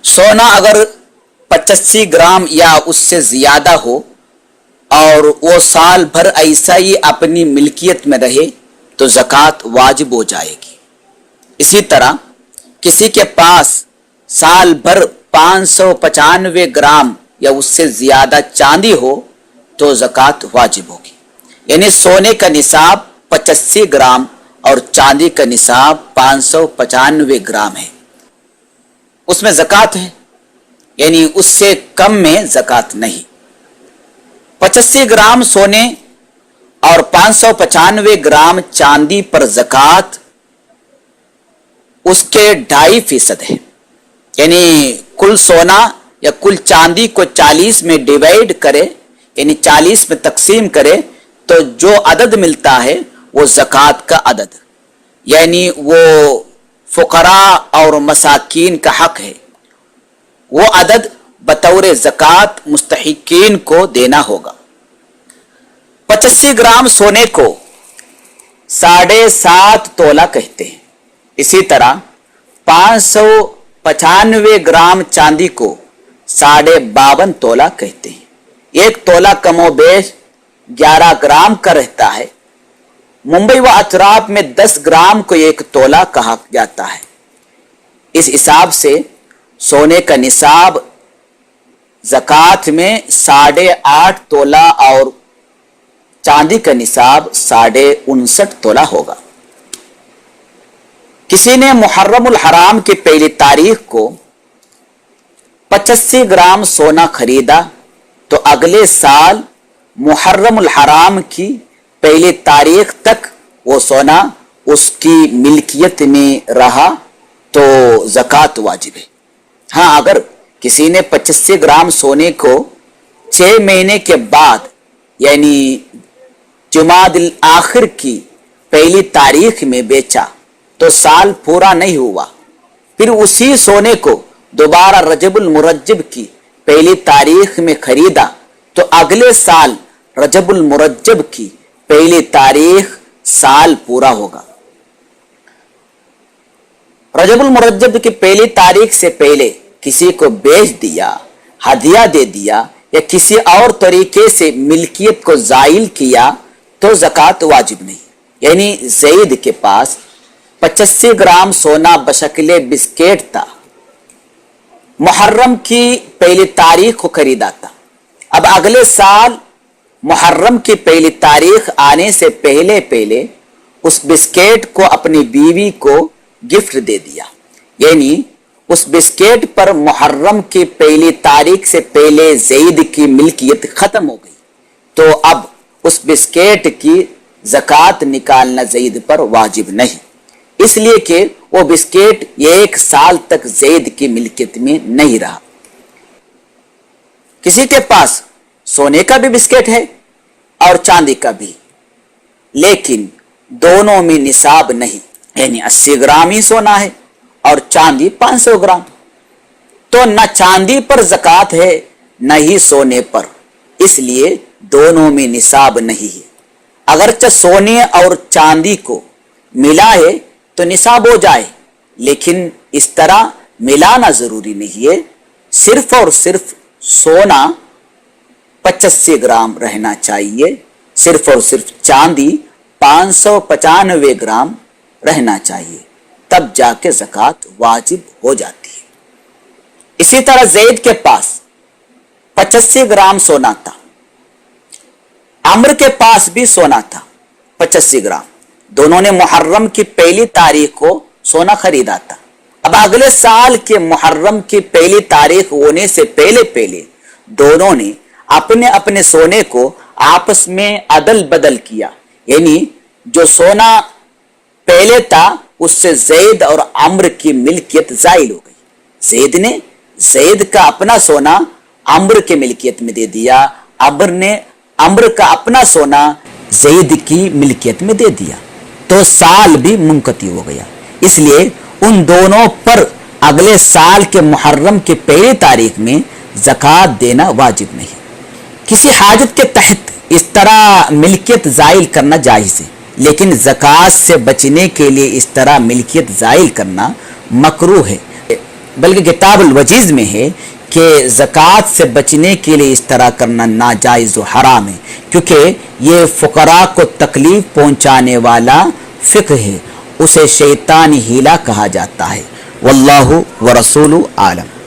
सोना अगर 85 ग्राम या उससे ज़्यादा हो और वो साल भर ऐसा ही अपनी मिल्कियत में रहे तो ज़कात वाजिब हो जाएगी। इसी तरह किसी के पास साल भर 595 ग्राम या उससे ज़्यादा चांदी हो तो ज़कात वाजिब होगी। यानी सोने का निसाब 85 ग्राम और चांदी का निसाब 595 ग्राम है, उसमें ज़कात है, यानी उससे कम में ज़कात नहीं। 85 ग्राम सोने और 595 ग्राम चांदी पर ज़कात उसके 2.5% है। यानी कुल सोना या कुल चांदी को 40 में डिवाइड करे, यानी 40 में तकसीम करे तो जो अदद मिलता है वो ज़कात का अदद, यानी वो फुकरा और मसाकीन का हक है, वो अदद बतौर ज़कात मुस्तहिकीन को देना होगा। 85 ग्राम सोने को 7.5 तोला कहते हैं। इसी तरह 595 ग्राम चांदी को 52.5 तोला कहते हैं। एक तोला कमोबेश 11 ग्राम का रहता है। मुंबई व अतराफ में 10 ग्राम को एक तोला कहा जाता है। इस हिसाब से सोने का निसाब ज़कात में 8.5 तोला और चांदी का निसाब 59.5 तोला होगा। किसी ने मुहर्रमुल हराम की पहली तारीख को 85 ग्राम सोना खरीदा तो अगले साल मुहर्रमुल हराम की पहली तारीख तक वो सोना उसकी मिल्कियत में रहा तो ज़कात वाजिब है। हाँ, अगर किसी ने 85 ग्राम सोने को 6 महीने के बाद यानी जुमादिल आखिर की पहली तारीख में बेचा तो साल पूरा नहीं हुआ, फिर उसी सोने को दोबारा रजबुल मुरज्जब की पहली तारीख में खरीदा तो अगले साल रजबुल मुरज्जब की पहली तारीख साल पूरा होगा। रजबुल मुरज्जब की पहली तारीख से पहले किसी को बेच दिया, हदिया दे दिया या किसी और तरीके से मिल्कियत को जायल किया तो ज़कात वाजिब नहीं। यानी ज़ैद के पास 85 ग्राम सोना बशक्ले बिस्केट था, मुहर्रम की पहली तारीख को खरीदा था। अब अगले साल मुहर्रम की पहली तारीख आने से पहले पहले उस बिस्केट को अपनी बीवी को गिफ्ट दे दिया, यानी उस बिस्केट पर मुहर्रम की पहली तारीख से पहले ज़ैद की मिल्कियत खत्म हो गई, तो अब उस बिस्केट की ज़कात निकालना ज़ैद पर वाजिब नहीं, इसलिए कि वो बिस्केट 1 साल तक ज़ैद की मिल्कियत में नहीं रहा। किसी के पास सोने का भी बिस्केट है और चांदी का भी, लेकिन दोनों में निसाब नहीं, यानी 80 ग्राम ही सोना है और चांदी 500 ग्राम, तो न चांदी पर ज़कात है न ही सोने पर, इसलिए दोनों में निसाब नहीं है। अगरचे सोने और चांदी को मिला है तो निसाब हो जाए, लेकिन इस तरह मिलाना जरूरी नहीं है। सिर्फ और सिर्फ सोना 85 ग्राम रहना चाहिए, सिर्फ और सिर्फ चांदी 595 ग्राम रहना चाहिए, तब जाके ज़कात वाजिब हो जाती है। इसी तरह ज़ैद के पास 85 ग्राम सोना था, अम्र के पास भी सोना था 85 ग्राम, दोनों ने मुहर्रम की पहली तारीख को सोना खरीदा था। अब अगले साल के मुहर्रम की पहली तारीख होने से पहले पहले दोनों ने अपने अपने सोने को आपस में अदल बदल किया, यानी जो सोना पहले था उससे ज़ैद और अम्र की मिल्कियत जायल हो गई। ज़ैद ने ज़ैद का अपना सोना अम्र के मिल्कियत में दे दिया, अम्र ने अम्र का अपना सोना ज़ैद की मिल्कियत में दे दिया, तो साल भी मुनक़ती हो गया। इसलिए उन दोनों पर अगले साल के मुहर्रम के पहली तारीख में ज़कात देना वाजिब नहीं। किसी हाजत के तहत इस तरह मिल्कियत जायल करना जायज़ है, लेकिन ज़कात से बचने के लिए इस तरह मिल्कियत जायल करना मकरूह है। بلکہ کتاب الوجیز میں ہے کہ زکوٰۃ سے بچنے کے لیے اس طرح کرنا ناجائز و حرام ہے، کیونکہ یہ فقراء کو تکلیف پہنچانے والا فقہ ہے، اسے شیطانی ہیلا کہا جاتا ہے۔ واللہ ورسولہ عالم۔